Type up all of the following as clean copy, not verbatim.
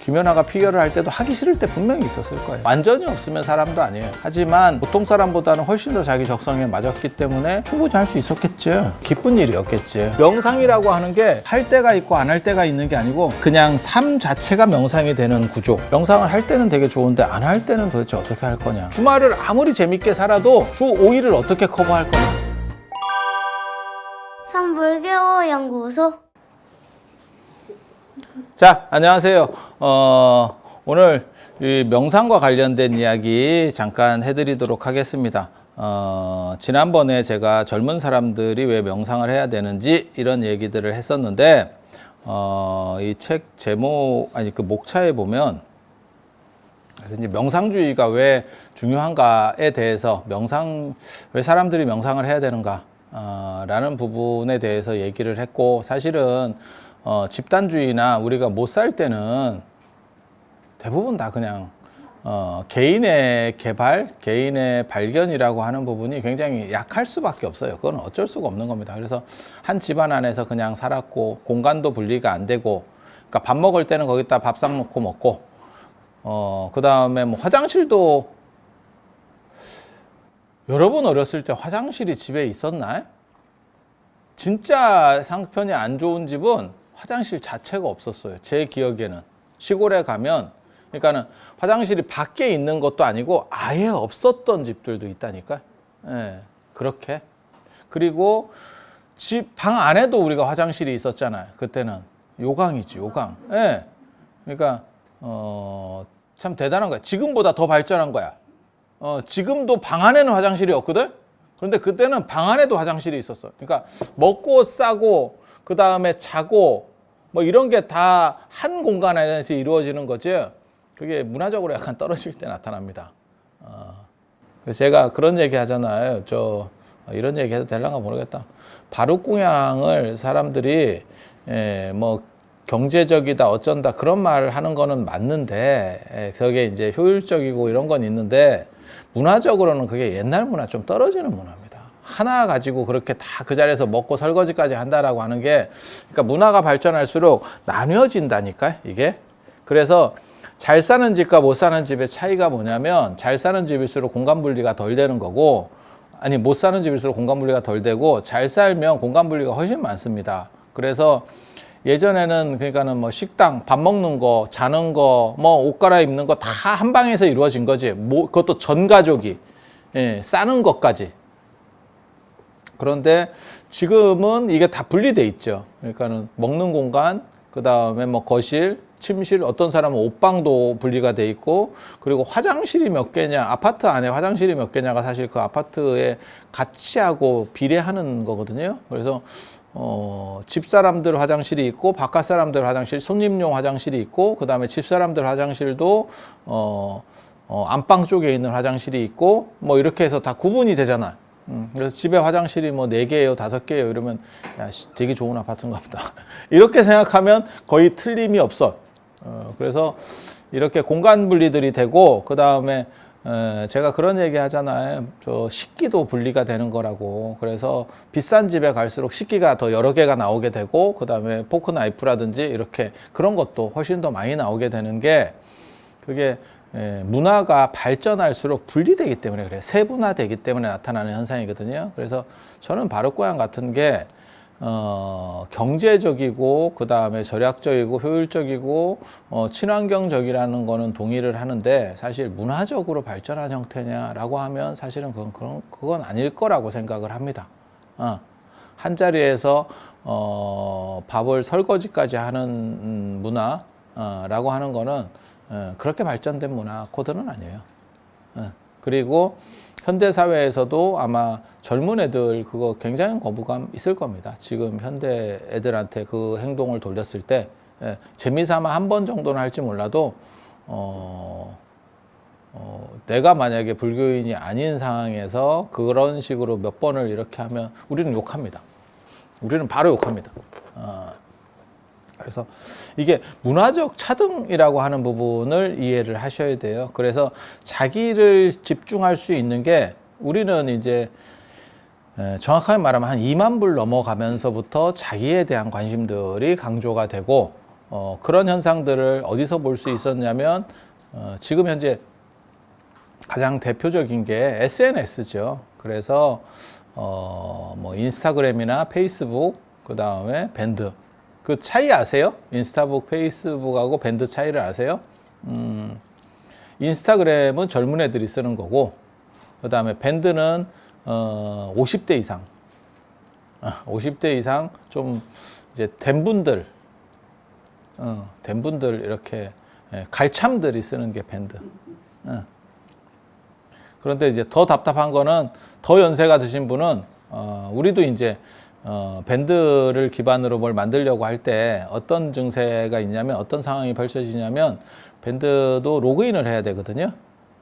김연아가 피겨를 할 때도 하기 싫을 때 분명히 있었을 거예요. 완전히 없으면 사람도 아니에요. 하지만 보통 사람보다는 훨씬 더 자기 적성에 맞았기 때문에 충분히 할 수 있었겠죠. 기쁜 일이었겠지. 명상이라고 하는 게 할 때가 있고 안 할 때가 있는 게 아니고 그냥 삶 자체가 명상이 되는 구조. 명상을 할 때는 되게 좋은데 안 할 때는 도대체 어떻게 할 거냐. 주말을 아무리 재밌게 살아도 주 5일을 어떻게 커버할 거냐. 산불교호 연구소. 자, 안녕하세요. 오늘 이 명상과 관련된 이야기 잠깐 해드리도록 하겠습니다. 지난번에 제가 젊은 사람들이 왜 명상을 해야 되는지 이런 얘기들을 했었는데, 이 책 제목, 그 목차에 보면, 그래서 이제 명상주의가 왜 중요한가에 대해서 왜 사람들이 명상을 해야 되는가, 라는 부분에 대해서 얘기를 했고, 사실은 집단주의나 우리가 못 살 때는 대부분 다 그냥 개인의 개발, 개인의 발견이라고 하는 부분이 굉장히 약할 수밖에 없어요. 그건 어쩔 수가 없는 겁니다. 그래서 한 집안 안에서 그냥 살았고 공간도 분리가 안 되고, 그러니까 밥 먹을 때는 거기다 밥상 놓고 먹고, 그 다음에 뭐 화장실도, 여러분 어렸을 때 화장실이 집에 있었나요? 진짜 상편이 안 좋은 집은 화장실 자체가 없었어요. 제 기억에는. 시골에 가면, 그러니까는 화장실이 밖에 있는 것도 아니고 아예 없었던 집들도 있다니까. 예, 그렇게. 그리고 집 방 안에도 우리가 화장실이 있었잖아요. 그때는 요강이지, 요강. 예. 그러니까 참 대단한 거야. 지금보다 더 발전한 거야. 지금도 방 안에는 화장실이 없거든. 그런데 그때는 방 안에도 화장실이 있었어. 그러니까 먹고 싸고 그 다음에 자고 뭐 이런 게 다 한 공간 안에서 이루어지는 거지. 그게 문화적으로 약간 떨어질 때 나타납니다. 그래서 제가 그런 얘기 하잖아요. 이런 얘기 해도 될란가 모르겠다. 바루공양을 사람들이 뭐 경제적이다 어쩐다 그런 말을 하는 거는 맞는데, 저게 이제 효율적이고 이런 건 있는데, 문화적으로는 그게 옛날 문화 좀 떨어지는 문화입니다. 하나 가지고 그렇게 다 그 자리에서 먹고 설거지까지 한다라고 하는 게, 그러니까 문화가 발전할수록 나뉘어진다니까, 이게. 그래서 잘 사는 집과 못 사는 집의 차이가 뭐냐면, 잘 사는 집일수록 공간 분리가 덜 되는 거고, 아니 못 사는 집일수록 공간 분리가 덜 되고, 잘 살면 공간 분리가 훨씬 많습니다. 그래서 예전에는 그러니까는 뭐 식당, 밥 먹는 거, 자는 거, 뭐 옷 갈아입는 거 다 한 방에서 이루어진 거지. 그것도 전 가족이 싸는 것까지. 그런데 지금은 이게 다 분리돼 있죠. 그러니까는 먹는 공간, 그 다음에 뭐 거실, 침실, 어떤 사람은 옷방도 분리가 돼 있고, 그리고 화장실이 몇 개냐, 아파트 안에 화장실이 몇 개냐가 사실 그 아파트의 가치하고 비례하는 거거든요. 그래서 집사람들 화장실이 있고, 바깥 사람들 화장실, 손님용 화장실이 있고, 그 다음에 집사람들 화장실도 안방 쪽에 있는 화장실이 있고, 뭐 이렇게 해서 다 구분이 되잖아. 그래서 집에 화장실이 뭐 4개예요, 5개예요 이러면, 야, 되게 좋은 아파트인가 보다. 이렇게 생각하면 거의 틀림이 없어. 그래서 이렇게 공간 분리들이 되고, 그 다음에 제가 그런 얘기 하잖아요. 식기도 분리가 되는 거라고. 그래서 비싼 집에 갈수록 식기가 더 여러 개가 나오게 되고, 그 다음에 포크 나이프라든지 이렇게 그런 것도 훨씬 더 많이 나오게 되는 게, 그게 문화가 발전할수록 분리되기 때문에 그래요. 세분화되기 때문에 나타나는 현상이거든요. 그래서 저는 바루공양 같은 게 경제적이고, 그 다음에 절약적이고, 효율적이고, 친환경적이라는 거는 동의를 하는데, 사실 문화적으로 발전한 형태냐라고 하면 사실은 그건 아닐 거라고 생각을 합니다. 한 자리에서 밥을 설거지까지 하는 문화라고 하는 거는 그렇게 발전된 문화 코드는 아니에요. 그리고 현대 사회에서도 아마 젊은 애들 그거 굉장히 거부감 있을 겁니다. 지금 현대 애들한테 그 행동을 돌렸을 때, 재미삼아 한 번 정도는 할지 몰라도 내가 만약에 불교인이 아닌 상황에서 그런 식으로 몇 번을 이렇게 하면 우리는 욕합니다. 우리는 바로 욕합니다. 그래서 이게 문화적 차등이라고 하는 부분을 이해를 하셔야 돼요. 그래서 자기를 집중할 수 있는 게, 우리는 이제 정확하게 말하면 한 2만 불 넘어가면서부터 자기에 대한 관심들이 강조가 되고, 그런 현상들을 어디서 볼 수 있었냐면 지금 현재 가장 대표적인 게 SNS죠. 그래서 뭐 인스타그램이나 페이스북, 그 다음에 밴드. 그 차이 아세요? 인스타북, 페이스북하고 밴드 차이를 아세요? 인스타그램은 젊은 애들이 쓰는 거고, 그 다음에 밴드는 50대 이상, 50대 이상 좀 이제 된 분들 이렇게 갈참들이 쓰는 게 밴드. 그런데 이제 더 답답한 거는 더 연세가 드신 분은 우리도 이제 밴드를 기반으로 뭘 만들려고 할 때 어떤 증세가 있냐면 어떤 상황이 펼쳐지냐면 밴드도 로그인을 해야 되거든요.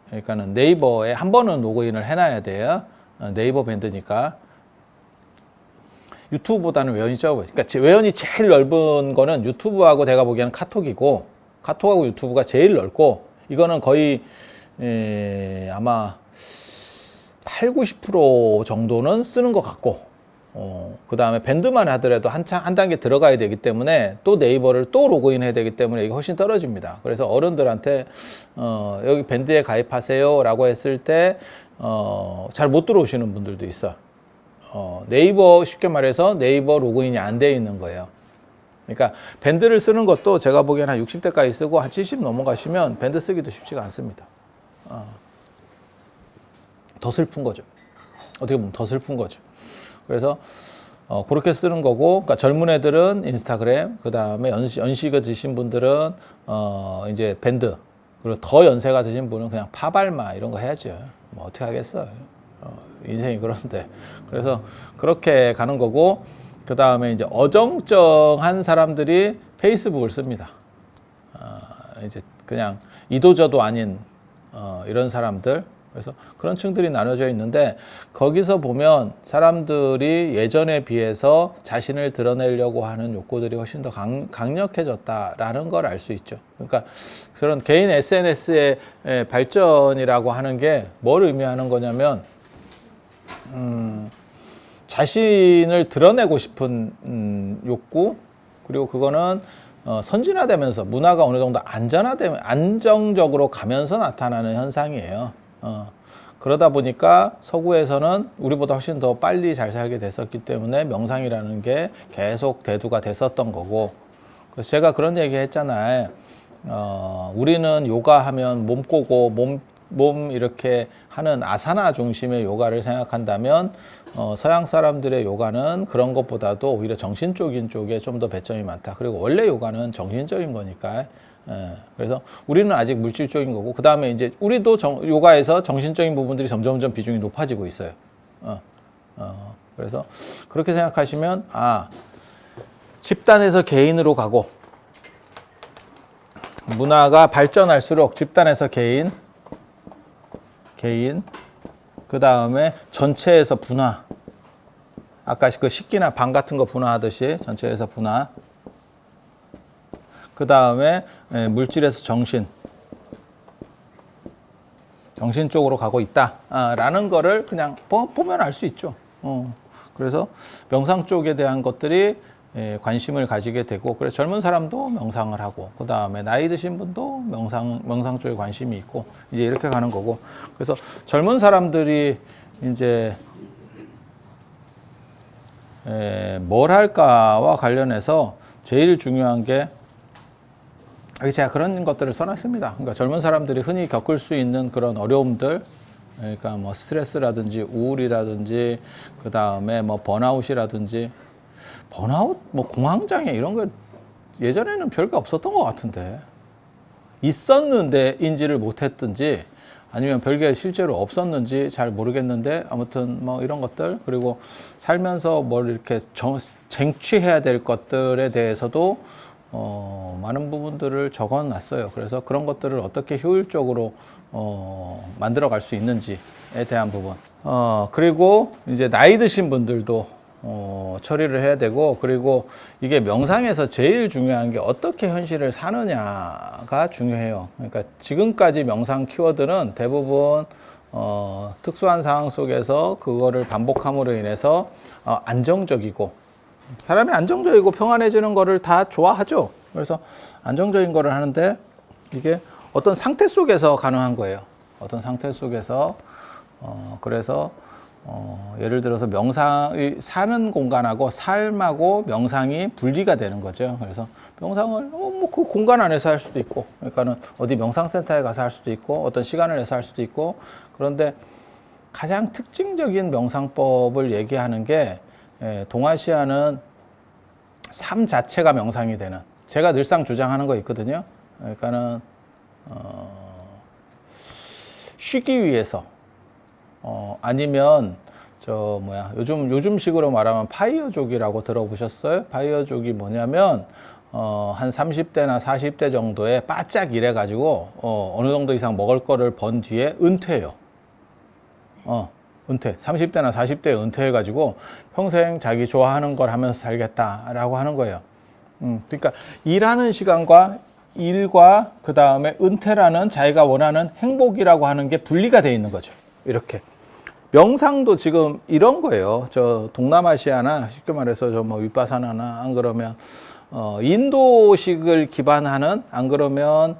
그러니까는 네이버에 한 번은 로그인을 해놔야 돼요. 네이버 밴드니까. 유튜브보다는 외연이 적어요. 그러니까 외연이 제일 넓은 거는 유튜브하고 내가 보기에는 카톡이고, 카톡하고 유튜브가 제일 넓고, 이거는 거의 아마 8, 90% 정도는 쓰는 것 같고, 그 다음에 밴드만 하더라도 한 단계 들어가야 되기 때문에 또 네이버를 또 로그인 해야 되기 때문에 이게 훨씬 떨어집니다. 그래서 어른들한테 여기 밴드에 가입하세요 라고 했을 때 잘 못 들어오시는 분들도 있어. 네이버, 쉽게 말해서 네이버 로그인이 안 돼 있는 거예요. 그러니까 밴드를 쓰는 것도 제가 보기에는 한 60대까지 쓰고 한 70 넘어가시면 밴드 쓰기도 쉽지가 않습니다. 더 슬픈 거죠. 어떻게 보면 더 슬픈 거죠. 그래서 그렇게 쓰는 거고, 그러니까 젊은 애들은 인스타그램, 그 다음에 연시가 드신 분들은 이제 밴드, 그리고 더 연세가 드신 분은 그냥 파발마 이런 거 해야죠. 뭐 어떻게 하겠어요. 인생이 그런데. 그래서 그렇게 가는 거고, 그 다음에 이제 어정쩡한 사람들이 페이스북을 씁니다. 이제 그냥 이도저도 아닌 이런 사람들. 그래서 그런 층들이 나눠져 있는데, 거기서 보면 사람들이 예전에 비해서 자신을 드러내려고 하는 욕구들이 훨씬 더 강력해졌다라는 걸 알 수 있죠. 그러니까 그런 개인 SNS의 발전이라고 하는 게 뭘 의미하는 거냐면, 자신을 드러내고 싶은 욕구, 그리고 그거는 선진화되면서 문화가 어느 정도 안정적으로 가면서 나타나는 현상이에요. 그러다 보니까 서구에서는 우리보다 훨씬 더 빨리 잘 살게 됐었기 때문에 명상이라는 게 계속 대두가 됐었던 거고, 그래서 제가 그런 얘기 했잖아요. 우리는 요가하면 몸 꼬고 몸 이렇게 하는 아사나 중심의 요가를 생각한다면 서양 사람들의 요가는 그런 것보다도 오히려 정신적인 쪽에 좀 더 배점이 많다. 그리고 원래 요가는 정신적인 거니까. 그래서 우리는 아직 물질적인 거고, 그 다음에 이제 우리도 요가에서 정신적인 부분들이 점점 비중이 높아지고 있어요. 그래서 그렇게 생각하시면, 집단에서 개인으로 가고, 문화가 발전할수록 집단에서 개인, 그 다음에 전체에서 분화, 아까 그 식기나 방 같은 거 분화하듯이 전체에서 분화, 그 다음에 물질에서 정신 쪽으로 가고 있다 라는 거를 그냥 보면 알 수 있죠. 그래서 명상 쪽에 대한 것들이 관심을 가지게 되고, 그래서 젊은 사람도 명상을 하고, 그 다음에 나이 드신 분도 명상 쪽에 관심이 있고, 이제 이렇게 가는 거고. 그래서 젊은 사람들이 이제 뭘 할까와 관련해서 제일 중요한 게, 제가 그런 것들을 써놨습니다. 그러니까 젊은 사람들이 흔히 겪을 수 있는 그런 어려움들, 그러니까 뭐 스트레스라든지 우울이라든지, 그 다음에 뭐 번아웃이라든지, 번아웃, 뭐 공황장애 이런 거 예전에는 별게 없었던 것 같은데, 있었는데 인지를 못했든지 아니면 별게 실제로 없었는지 잘 모르겠는데, 아무튼 뭐 이런 것들, 그리고 살면서 뭘 이렇게 쟁취해야 될 것들에 대해서도 많은 부분들을 적어놨어요. 그래서 그런 것들을 어떻게 효율적으로 만들어갈 수 있는지에 대한 부분. 그리고 이제 나이 드신 분들도 처리를 해야 되고, 그리고 이게 명상에서 제일 중요한 게 어떻게 현실을 사느냐가 중요해요. 그러니까 지금까지 명상 키워드는 대부분 특수한 상황 속에서 그거를 반복함으로 인해서 안정적이고, 사람이 안정적이고 평안해지는 거를 다 좋아하죠. 그래서 안정적인 거를 하는데 이게 어떤 상태 속에서 가능한 거예요. 어떤 상태 속에서 그래서 예를 들어서 명상이 사는 공간하고 삶하고 명상이 분리가 되는 거죠. 그래서 명상을 뭐 그 공간 안에서 할 수도 있고, 그러니까는 어디 명상센터에 가서 할 수도 있고, 어떤 시간을 내서 할 수도 있고. 그런데 가장 특징적인 명상법을 얘기하는 게 동아시아는 삶 자체가 명상이 되는. 제가 늘상 주장하는 거 있거든요. 그러니까는 쉬기 위해서 아니면 요즘식으로 말하면 파이어족이라고 들어보셨어요? 파이어족이 뭐냐면 한 30대나 40대 정도에 바짝 일해가지고 어느 정도 이상 먹을 거를 번 뒤에 은퇴해요. 은퇴. 30대나 40대에 은퇴해가지고 평생 자기 좋아하는 걸 하면서 살겠다라고 하는 거예요. 그러니까 일하는 시간과 일과 그 다음에 은퇴라는 자기가 원하는 행복이라고 하는 게 분리가 돼 있는 거죠. 이렇게. 명상도 지금 이런 거예요. 저 동남아시아나 쉽게 말해서 저 뭐 윗바사나나 안 그러면 인도식을 기반하는 안 그러면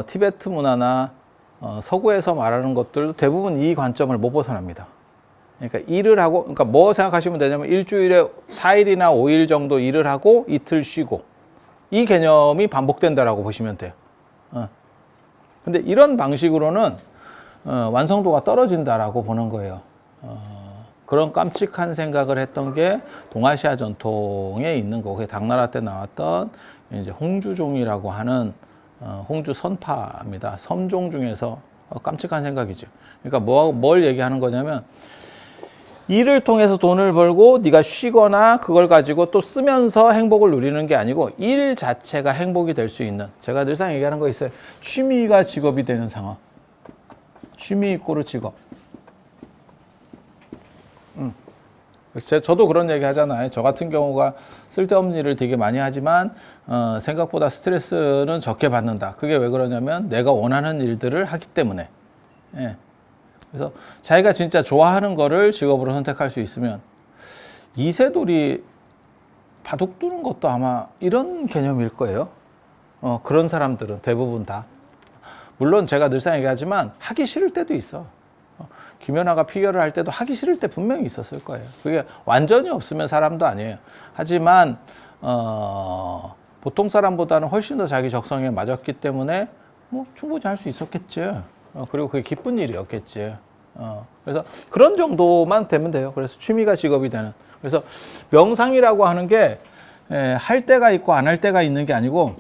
티베트 문화나 서구에서 말하는 것들도 대부분 이 관점을 못 벗어납니다. 그러니까 일을 하고, 그러니까 뭐 생각하시면 되냐면 일주일에 4일이나 5일 정도 일을 하고 이틀 쉬고 이 개념이 반복된다라고 보시면 돼요. 근데 이런 방식으로는 완성도가 떨어진다라고 보는 거예요. 그런 깜찍한 생각을 했던 게 동아시아 전통에 있는 거고, 당나라 때 나왔던 이제 홍주종이라고 하는 홍주 선파입니다. 섬종 중에서 깜찍한 생각이죠. 그러니까 뭘 얘기하는 거냐면 일을 통해서 돈을 벌고 네가 쉬거나 그걸 가지고 또 쓰면서 행복을 누리는 게 아니고 일 자체가 행복이 될 수 있는, 제가 늘상 얘기하는 거 있어요. 취미가 직업이 되는 상황. 취미 이꼬르 직업. 그래서 저도 그런 얘기 하잖아요. 저 같은 경우가 쓸데없는 일을 되게 많이 하지만 생각보다 스트레스는 적게 받는다. 그게 왜 그러냐면 내가 원하는 일들을 하기 때문에. 예. 그래서 자기가 진짜 좋아하는 거를 직업으로 선택할 수 있으면 이세돌이 바둑 두는 것도 아마 이런 개념일 거예요. 그런 사람들은 대부분 다. 물론 제가 늘상 얘기하지만 하기 싫을 때도 있어. 김연아가 피겨를 할 때도 하기 싫을 때 분명히 있었을 거예요. 그게 완전히 없으면 사람도 아니에요. 하지만 보통 사람보다는 훨씬 더 자기 적성에 맞았기 때문에 뭐 충분히 할 수 있었겠지. 그리고 그게 기쁜 일이었겠지. 그래서 그런 정도만 되면 돼요. 그래서 취미가 직업이 되는. 그래서 명상이라고 하는 게 할 때가 있고 안 할 때가 있는 게 아니고,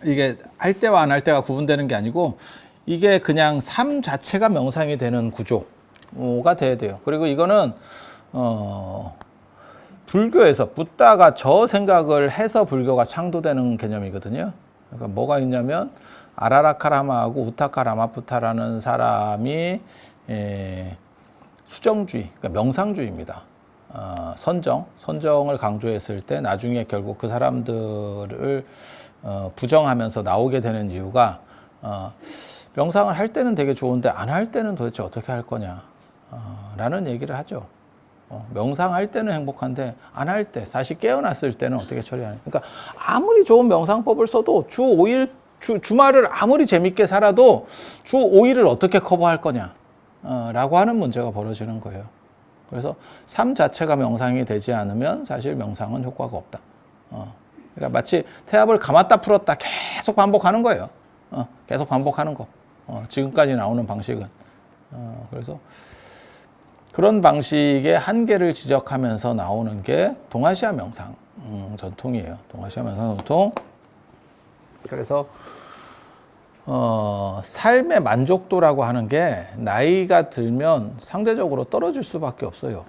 이게 할 때와 안 할 때가 구분되는 게 아니고, 이게 그냥 삶 자체가 명상이 되는 구조가 돼야 돼요. 그리고 이거는 불교에서 붓다가 저 생각을 해서 불교가 창도되는 개념이거든요. 그러니까 뭐가 있냐면 아라라카라마하고 우타카라마푸타라는 사람이 수정주의, 그러니까 명상주의입니다. 선정을 강조했을 때 나중에 결국 그 사람들을 부정하면서 나오게 되는 이유가 명상을 할 때는 되게 좋은데 안 할 때는 도대체 어떻게 할 거냐 라는 얘기를 하죠. 명상할 때는 행복한데 안 할 때, 다시 깨어났을 때는 어떻게 처리하냐. 그러니까 아무리 좋은 명상법을 써도 주 5일, 주말을 아무리 재밌게 살아도 주 5일을 어떻게 커버할 거냐 라고 하는 문제가 벌어지는 거예요. 그래서 삶 자체가 명상이 되지 않으면 사실 명상은 효과가 없다. 그러니까 마치 태압을 감았다 풀었다 계속 반복하는 거예요. 계속 반복하는 거. 지금까지 나오는 방식은. 그래서 그런 방식의 한계를 지적하면서 나오는 게 동아시아 명상 전통이에요. 동아시아 명상 전통. 그래서 삶의 만족도라고 하는 게 나이가 들면 상대적으로 떨어질 수밖에 없어요.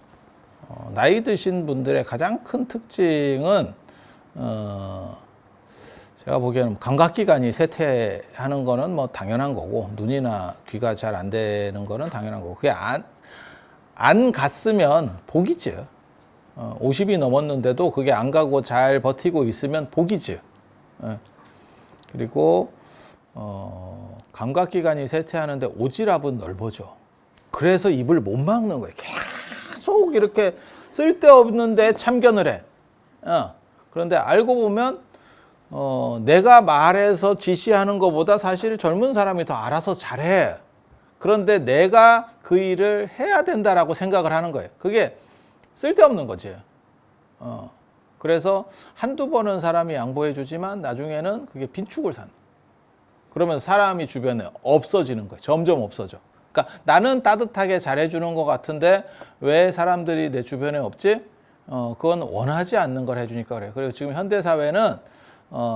나이 드신 분들의 가장 큰 특징은 제가 보기에는 감각기관이 쇠퇴하는 거는 뭐 당연한 거고, 눈이나 귀가 잘 안 되는 거는 당연한 거고, 그게 안 갔으면 복이죠. 50이 넘었는데도 그게 안 가고 잘 버티고 있으면 복이죠. 그리고 감각기관이 쇠퇴하는데 오지랖은 넓어져. 그래서 입을 못 막는 거예요. 계속 이렇게 쓸데없는데 참견을 해. 그런데 알고 보면 내가 말해서 지시하는 것보다 사실 젊은 사람이 더 알아서 잘해. 그런데 내가 그 일을 해야 된다라고 생각을 하는 거예요. 그게 쓸데없는 거지. 그래서 한두 번은 사람이 양보해 주지만 나중에는 그게 빈축을 산. 그러면 사람이 주변에 없어지는 거예요. 점점 없어져. 그러니까 나는 따뜻하게 잘해주는 것 같은데 왜 사람들이 내 주변에 없지? 그건 원하지 않는 걸 해주니까 그래요. 그리고 지금 현대사회는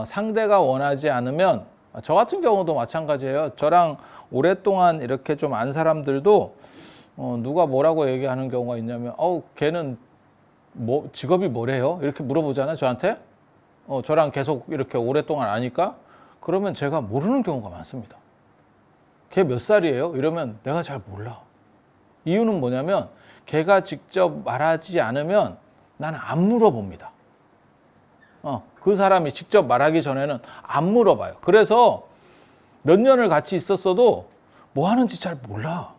상대가 원하지 않으면, 저 같은 경우도 마찬가지예요. 저랑 오랫동안 이렇게 좀 안 사람들도 누가 뭐라고 얘기하는 경우가 있냐면 걔는 뭐 직업이 뭐래요? 이렇게 물어보잖아요, 저한테. 저랑 계속 이렇게 오랫동안 아니까. 그러면 제가 모르는 경우가 많습니다. 걔 몇 살이에요? 이러면 내가 잘 몰라. 이유는 뭐냐면 걔가 직접 말하지 않으면 나는 안 물어봅니다. 그 사람이 직접 말하기 전에는 안 물어봐요. 그래서 몇 년을 같이 있었어도 뭐 하는지 잘 몰라.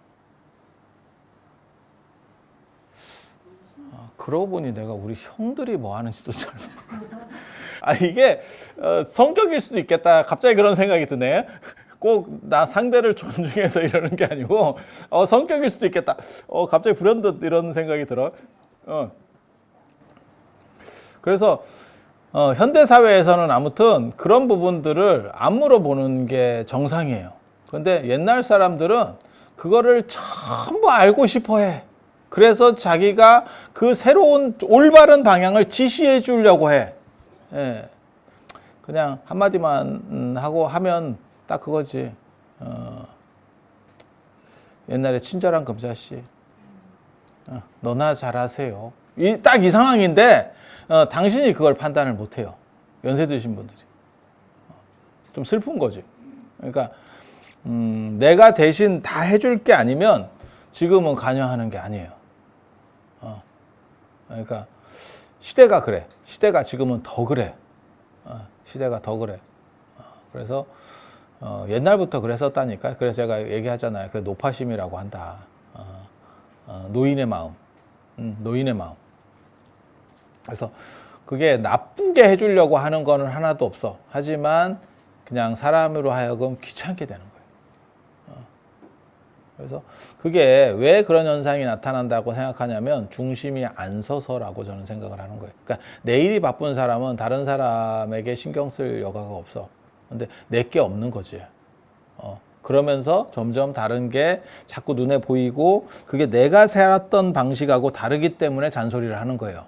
그러고 보니 내가 우리 형들이 뭐 하는지도 잘 몰라. 이게 성격일 수도 있겠다. 갑자기 그런 생각이 드네. 꼭 나 상대를 존중해서 이러는 게 아니고 성격일 수도 있겠다. 갑자기 불현듯 이런 생각이 들어. 그래서 현대 사회에서는 아무튼 그런 부분들을 안 물어보는 게 정상이에요. 근데 옛날 사람들은 그거를 전부 알고 싶어 해. 그래서 자기가 그 새로운 올바른 방향을 지시해 주려고 해. 예. 그냥 한마디만 하고 하면 딱 그거지. 옛날에 친절한 금자씨. 너나 잘하세요. 딱 이 상황인데 당신이 그걸 판단을 못해요. 연세 드신 분들이. 좀 슬픈 거지. 그러니까 내가 대신 다 해줄 게 아니면 지금은 관여하는 게 아니에요. 그러니까 시대가 그래. 시대가 지금은 더 그래. 시대가 더 그래. 그래서 옛날부터 그랬었다니까. 그래서 제가 얘기하잖아요. 그 노파심이라고 한다. 노인의 마음. 노인의 마음. 그래서 그게 나쁘게 해주려고 하는 거는 하나도 없어. 하지만 그냥 사람으로 하여금 귀찮게 되는 거예요. 그래서 그게 왜 그런 현상이 나타난다고 생각하냐면 중심이 안 서서라고 저는 생각을 하는 거예요. 그러니까 내일이 바쁜 사람은 다른 사람에게 신경 쓸 여가가 없어. 근데 내게 없는 거지. 그러면서 점점 다른 게 자꾸 눈에 보이고 그게 내가 살았던 방식하고 다르기 때문에 잔소리를 하는 거예요.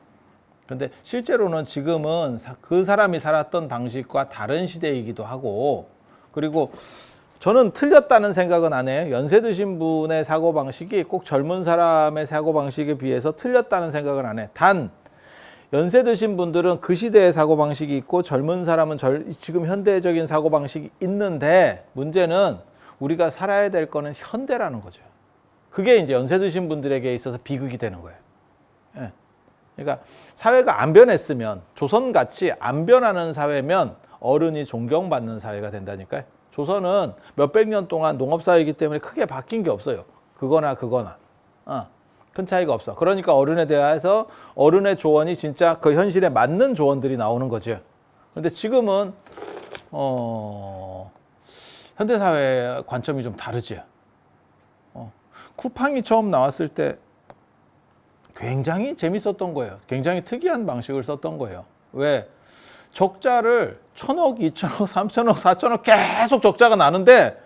근데 실제로는 지금은 그 사람이 살았던 방식과 다른 시대이기도 하고, 그리고 저는 틀렸다는 생각은 안 해요. 연세 드신 분의 사고방식이 꼭 젊은 사람의 사고방식에 비해서 틀렸다는 생각은 안 해. 단 연세 드신 분들은 그 시대의 사고방식이 있고 젊은 사람은 지금 현대적인 사고방식이 있는데, 문제는 우리가 살아야 될 거는 현대라는 거죠. 그게 이제 연세 드신 분들에게 있어서 비극이 되는 거예요. 예. 그러니까 사회가 안 변했으면, 조선같이 안 변하는 사회면 어른이 존경받는 사회가 된다니까요. 조선은 몇백 년 동안 농업사회이기 때문에 크게 바뀐 게 없어요. 그거나 큰 차이가 없어. 그러니까 어른에 대해서 어른의 조언이 진짜 그 현실에 맞는 조언들이 나오는 거죠. 그런데 지금은 현대사회 관점이 좀 다르지. 쿠팡이 처음 나왔을 때 굉장히 재밌었던 거예요. 굉장히 특이한 방식을 썼던 거예요. 왜? 적자를 1,000억, 2,000억, 3,000억, 4,000억 계속 적자가 나는데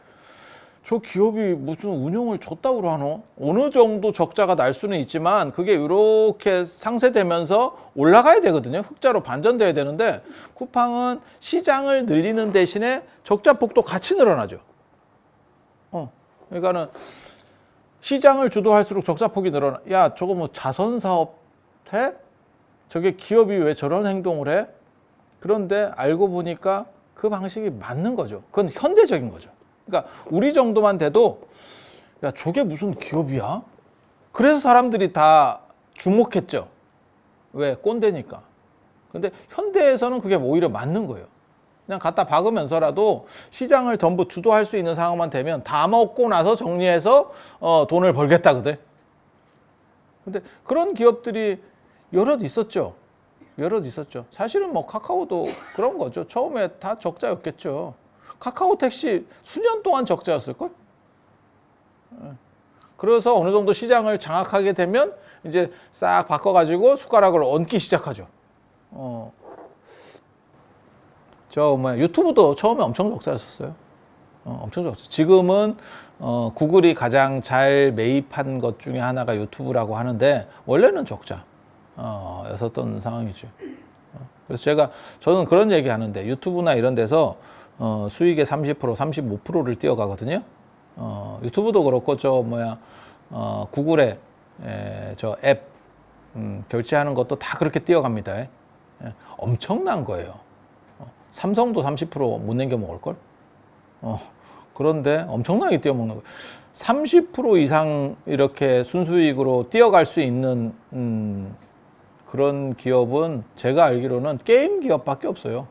저 기업이 무슨 운용을 줬다고 하노? 어느 정도 적자가 날 수는 있지만 그게 이렇게 상쇄되면서 올라가야 되거든요. 흑자로 반전돼야 되는데 쿠팡은 시장을 늘리는 대신에 적자폭도 같이 늘어나죠. 그러니까는 시장을 주도할수록 적자폭이 늘어나. 야, 저거 뭐 자선사업 해? 저게 기업이 왜 저런 행동을 해? 그런데 알고 보니까 그 방식이 맞는 거죠. 그건 현대적인 거죠. 그러니까 우리 정도만 돼도 야, 저게 무슨 기업이야? 그래서 사람들이 다 주목했죠. 왜? 꼰대니까. 근데 현대에서는 그게 오히려 맞는 거예요. 그냥 갖다 박으면서라도 시장을 전부 주도할 수 있는 상황만 되면 다 먹고 나서 정리해서 돈을 벌겠다거든. 근데 그런 기업들이 여럿 있었죠. 여럿 있었죠. 사실은 뭐 카카오도 그런 거죠. 처음에 다 적자였겠죠. 카카오 택시 수년 동안 적자였을걸? 그래서 어느 정도 시장을 장악하게 되면 이제 싹 바꿔가지고 숟가락을 얹기 시작하죠. 유튜브도 처음에 엄청 적자였었어요. 엄청 적자. 지금은 구글이 가장 잘 매입한 것 중에 하나가 유튜브라고 하는데 원래는 적자 였었던 상황이죠. 그래서 저는 그런 얘기 하는데 유튜브나 이런 데서 수익의 30%, 35%를 뛰어가거든요. 유튜브도 그렇고 구글에 저 앱 결제하는 것도 다 그렇게 뛰어갑니다. 엄청난 거예요. 삼성도 30% 못 남겨 먹을걸? 그런데 엄청나게 뛰어먹는 거예요. 30% 이상 이렇게 순수익으로 뛰어갈 수 있는 그런 기업은 제가 알기로는 게임 기업밖에 없어요.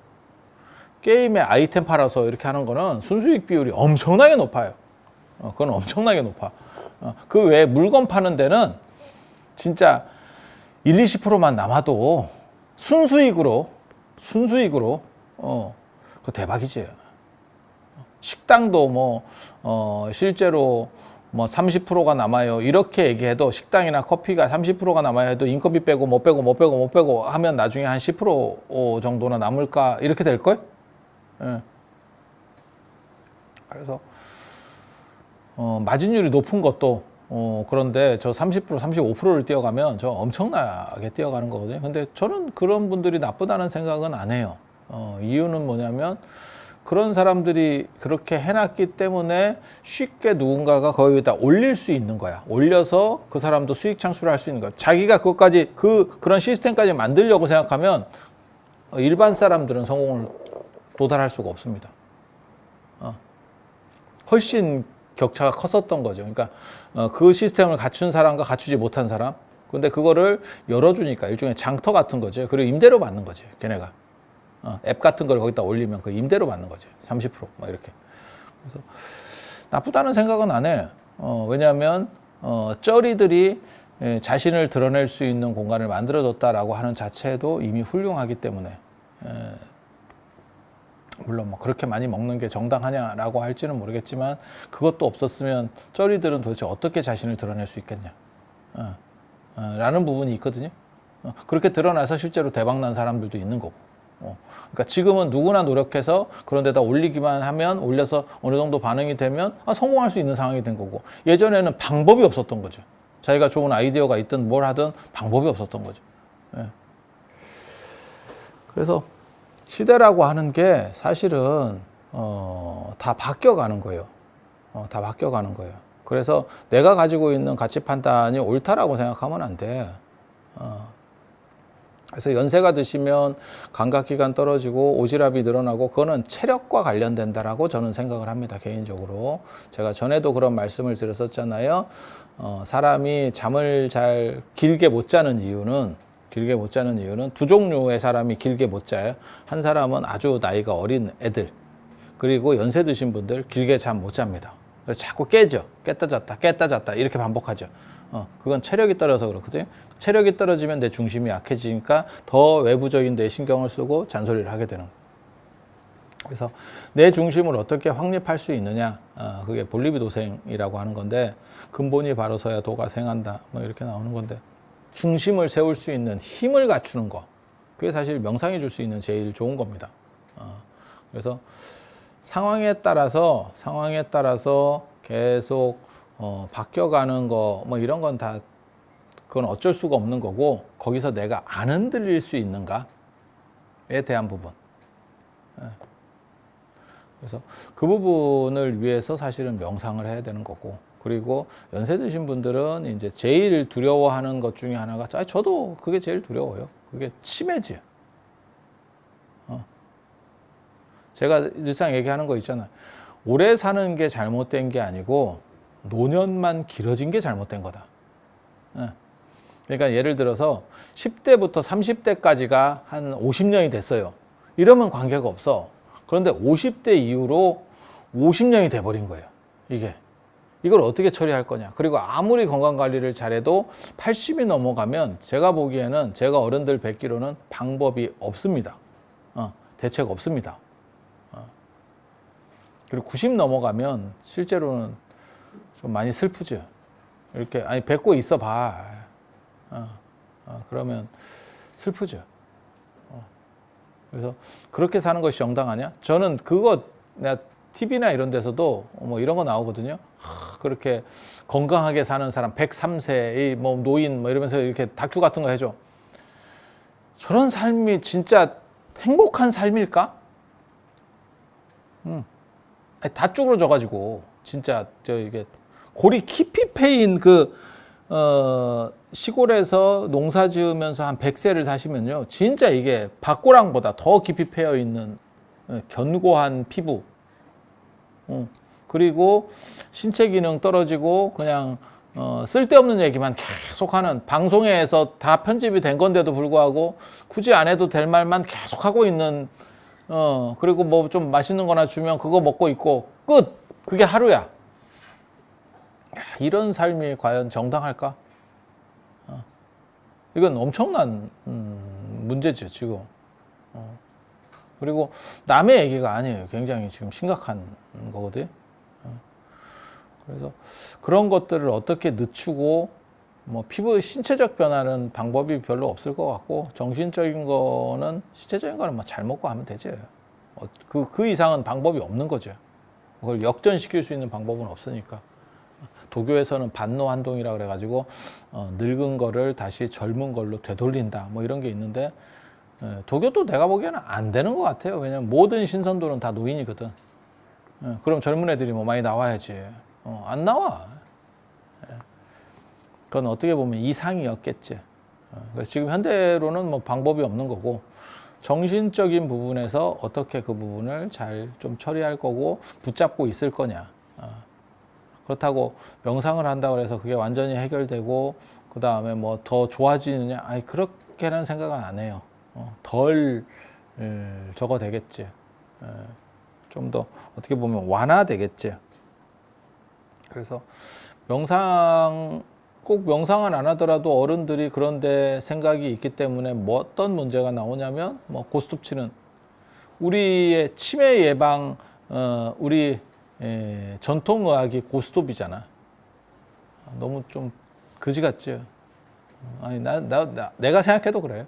게임에 아이템 팔아서 이렇게 하는 거는 순수익 비율이 엄청나게 높아요. 그건 엄청나게 높아. 그 외에 물건 파는 데는 진짜 1, 20%만 남아도 순수익으로 그거 대박이지. 식당도 실제로 30%가 남아요. 이렇게 얘기해도 식당이나 커피가 30%가 남아야 해도 인건비 빼고 못 빼고 하면 나중에 한 10% 정도나 남을까 이렇게 될걸? 예. 그래서 마진율이 높은 것도 그런데 저 30%, 35%를 뛰어가면 저 엄청나게 뛰어가는 거거든요. 근데 저는 그런 분들이 나쁘다는 생각은 안 해요. 이유는 뭐냐면 그런 사람들이 그렇게 해놨기 때문에 쉽게 누군가가 거기다 올릴 수 있는 거야. 올려서 그 사람도 수익 창출을 할 수 있는 거야. 자기가 그것까지 그런 시스템까지 만들려고 생각하면 일반 사람들은 성공을 도달할 수가 없습니다. 훨씬 격차가 컸었던 거죠. 그러니까 그 시스템을 갖춘 사람과 갖추지 못한 사람. 근데 그거를 열어주니까 일종의 장터 같은 거죠. 그리고 임대료 받는 거죠. 걔네가. 앱 같은 걸 거기다 올리면 그 임대료 받는 거죠. 30% 이렇게. 그래서 나쁘다는 생각은 안 해. 왜냐하면 쩌리들이 자신을 드러낼 수 있는 공간을 만들어줬다라고 하는 자체도 이미 훌륭하기 때문에 물론 그렇게 많이 먹는 게 정당하냐라고 할지는 모르겠지만 그것도 없었으면 쩌리들은 도대체 어떻게 자신을 드러낼 수 있겠냐 라는 부분이 있거든요. 그렇게 드러나서 실제로 대박난 사람들도 있는 거고. 그러니까 지금은 누구나 노력해서 그런 데다 올리기만 하면 올려서 어느 정도 반응이 되면 성공할 수 있는 상황이 된 거고, 예전에는 방법이 없었던 거죠. 자기가 좋은 아이디어가 있든 뭘 하든 방법이 없었던 거죠. 그래서 시대라고 하는 게 사실은 다 바뀌어가는 거예요. 다 바뀌어가는 거예요. 그래서 내가 가지고 있는 가치 판단이 옳다라고 생각하면 안 돼. 그래서 연세가 드시면 감각기관 떨어지고 오지랖이 늘어나고 그거는 체력과 관련된다라고 저는 생각을 합니다. 개인적으로. 제가 전에도 그런 말씀을 드렸었잖아요. 사람이 잠을 잘 길게 못 자는 이유는 두 종류의 사람이 길게 못 자요. 한 사람은 아주 나이가 어린 애들, 그리고 연세 드신 분들 길게 잠 못 잡니다. 그래서 자꾸 깨져. 깼다 잤다 이렇게 반복하죠. 그건 체력이 떨어져서 그렇거든요. 체력이 떨어지면 내 중심이 약해지니까 더 외부적인 데 신경을 쓰고 잔소리를 하게 되는 거예요. 그래서 내 중심을 어떻게 확립할 수 있느냐, 그게 볼리비 도생이라고 하는 건데, 근본이 바로서야 도가 생한다 이렇게 나오는 건데, 중심을 세울 수 있는 힘을 갖추는 거, 그게 사실 명상이 줄 수 있는 제일 좋은 겁니다. 그래서 상황에 따라서 계속 바뀌어가는 거 이런 건 다 그건 어쩔 수가 없는 거고, 거기서 내가 안 흔들릴 수 있는가에 대한 부분. 그래서 그 부분을 위해서 사실은 명상을 해야 되는 거고, 그리고 연세 드신 분들은 이제 제일 두려워하는 것 중에 하나가, 저도 그게 제일 두려워요. 그게 치매지. 제가 일상 얘기하는 거 있잖아요. 오래 사는 게 잘못된 게 아니고 노년만 길어진 게 잘못된 거다. 그러니까 예를 들어서 10대부터 30대까지가 한 50년이 됐어요. 이러면 관계가 없어. 그런데 50대 이후로 50년이 돼버린 거예요. 이게. 이걸 어떻게 처리할 거냐. 그리고 아무리 건강관리를 잘해도 80이 넘어가면 제가 보기에는 제가 어른들 뵙기로는 방법이 없습니다. 대책 없습니다. 그리고 90 넘어가면 실제로는 좀 많이 슬프죠. 이렇게 아니 뵙고 있어 봐. 그러면 슬프죠. 그래서 그렇게 사는 것이 정당하냐? 저는 그거 내가 TV나 이런 데서도 뭐 이런 거 나오거든요. 그렇게 건강하게 사는 사람 103세의 뭐 노인 뭐 이러면서 이렇게 다큐 같은 거 해줘. 저런 삶이 진짜 행복한 삶일까? 다 쭈그러져가지고 진짜 저 이게 골이 깊이 패인 그 시골에서 농사 지으면서 한 100세를 사시면요, 진짜 이게 박고랑보다 더 깊이 패여 있는 견고한 피부, 그리고 신체 기능 떨어지고 그냥 쓸데없는 얘기만 계속하는, 방송에서 다 편집이 된 건데도 불구하고 굳이 안 해도 될 말만 계속 하고 있는, 그리고 뭐 좀 맛있는 거나 주면 그거 먹고 있고 끝. 그게 하루야. 이런 삶이 과연 정당할까? 이건 엄청난 문제죠, 지금. 그리고 남의 얘기가 아니에요. 굉장히 지금 심각한 거거든요. 그래서 그런 것들을 어떻게 늦추고, 뭐 피부 신체적 변화는 방법이 별로 없을 것 같고, 정신적인 거는, 신체적인 거는 뭐 잘 먹고 하면 되죠. 그 이상은 방법이 없는 거죠. 그걸 역전시킬 수 있는 방법은 없으니까. 도교에서는 반노환동이라 그래가지고 늙은 거를 다시 젊은 걸로 되돌린다, 뭐 이런 게 있는데, 도교도 내가 보기에는 안 되는 것 같아요. 왜냐면 모든 신선도는 다 노인이거든. 그럼 젊은 애들이 뭐 많이 나와야지. 안 나와. 그건 어떻게 보면 이상이었겠지. 그래서 지금 현대로는 뭐 방법이 없는 거고, 정신적인 부분에서 어떻게 그 부분을 잘 좀 처리할 거고 붙잡고 있을 거냐. 그렇다고 명상을 한다고 해서 그게 완전히 해결되고 그 다음에 뭐 더 좋아지느냐? 아니, 그렇게는 생각은 안 해요. 덜 저거 되겠지. 좀 더 어떻게 보면 완화되겠지. 그래서 꼭 명상은 안 하더라도 어른들이 그런데 생각이 있기 때문에 뭐 어떤 문제가 나오냐면, 뭐 고스톱치는 우리의 치매 예방, 우리 전통의학이 고스톱이잖아. 너무 좀 그지 같지? 아니, 내가 생각해도 그래요.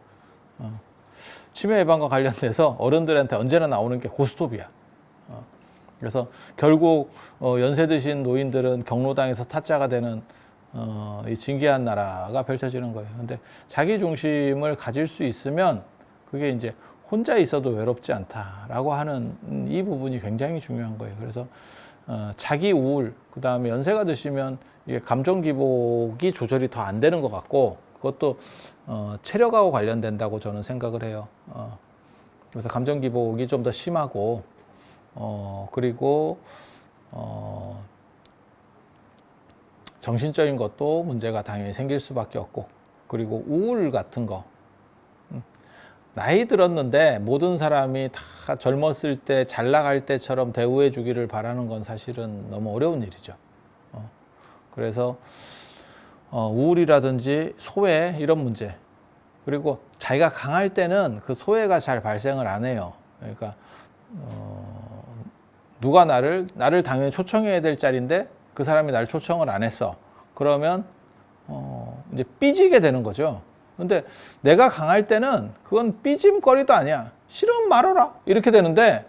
치매 예방과 관련돼서 어른들한테 언제나 나오는 게 고스톱이야. 그래서 결국 연세 드신 노인들은 경로당에서 타짜가 되는 이 진기한 나라가 펼쳐지는 거예요. 근데 자기 중심을 가질 수 있으면 그게 이제 혼자 있어도 외롭지 않다라고 하는 이 부분이 굉장히 중요한 거예요. 그래서 자기 우울, 그 다음에 연세가 드시면 이게 감정 기복이 조절이 더 안 되는 것 같고, 그것도 체력하고 관련된다고 저는 생각을 해요. 그래서 감정 기복이 좀 더 심하고, 그리고 정신적인 것도 문제가 당연히 생길 수밖에 없고, 그리고 우울 같은 거. 나이 들었는데 모든 사람이 다 젊었을 때 잘 나갈 때처럼 대우해 주기를 바라는 건 사실은 너무 어려운 일이죠. 그래서 우울이라든지 소외 이런 문제, 그리고 자기가 강할 때는 그 소외가 잘 발생을 안 해요. 그러니까 누가 나를 당연히 초청해야 될 자리인데 그 사람이 나를 초청을 안 했어. 그러면 이제 삐지게 되는 거죠. 근데 내가 강할 때는 그건 삐짐거리도 아니야. 싫으면 말아라. 이렇게 되는데,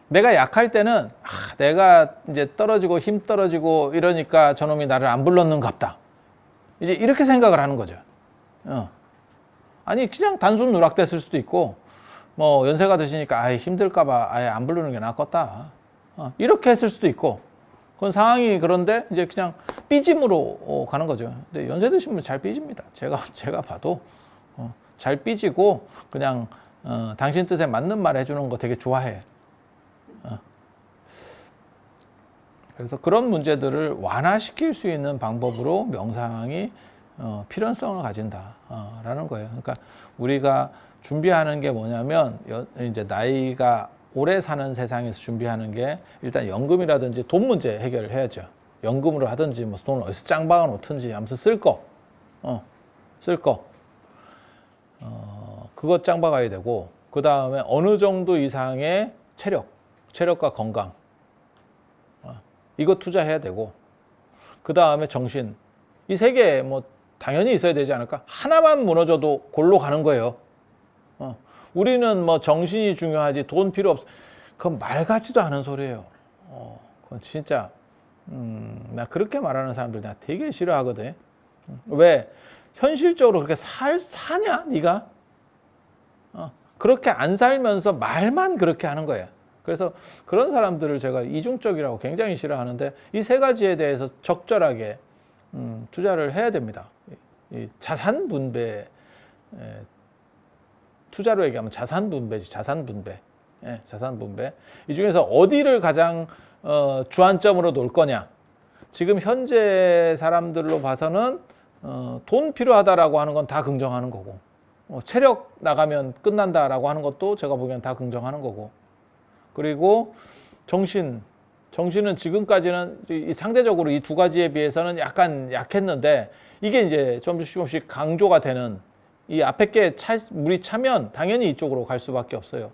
내가 약할 때는 내가 이제 떨어지고 힘 떨어지고 이러니까 저놈이 나를 안 불렀는갑다. 이제 이렇게 생각을 하는 거죠. 아니, 그냥 단순 누락됐을 수도 있고, 뭐 연세가 드시니까 아예 힘들까봐 아예 안 부르는 게 낫겠다. 이렇게 했을 수도 있고, 그건 상황이 그런데 이제 그냥 삐짐으로 가는 거죠. 근데 연세 드신 분 잘 삐집니다. 제가 봐도 잘 삐지고 그냥 당신 뜻에 맞는 말 해주는 거 되게 좋아해. 그래서 그런 문제들을 완화시킬 수 있는 방법으로 명상이 필연성을 가진다라는 거예요. 그러니까 우리가 준비하는 게 뭐냐면, 이제 나이가 오래 사는 세상에서 준비하는 게 일단 연금이라든지 돈 문제 해결을 해야죠. 연금으로 하든지 뭐 돈을 어디서 짱박아 놓든지 아무튼 쓸 거, 쓸 거, 그것 짱박아야 되고 그 다음에 어느 정도 이상의 체력과 건강, 이거 투자해야 되고 그 다음에 정신, 이 세 개 뭐 당연히 있어야 되지 않을까? 하나만 무너져도 골로 가는 거예요. 우리는 뭐 정신이 중요하지 돈 필요 없어. 그건 말 같지도 않은 소리예요. 그건 진짜 나 그렇게 말하는 사람들 내가 되게 싫어하거든. 왜? 현실적으로 그렇게 사냐 네가? 그렇게 안 살면서 말만 그렇게 하는 거야. 그래서 그런 사람들을 제가 이중적이라고 굉장히 싫어하는데 이 세 가지에 대해서 적절하게 투자를 해야 됩니다. 이 자산 분배, 투자로 얘기하면 자산 분배지, 자산 분배. 자산 분배. 이 중에서 어디를 가장 주안점으로 놓을 거냐? 지금 현재 사람들로 봐서는 돈 필요하다라고 하는 건 다 긍정하는 거고, 체력 나가면 끝난다라고 하는 것도 제가 보기엔 다 긍정하는 거고, 그리고 정신은 지금까지는 상대적으로 이 두 가지에 비해서는 약간 약했는데 이게 이제 조금씩 강조가 되는 이 앞에 게 물이 차면 당연히 이쪽으로 갈 수밖에 없어요.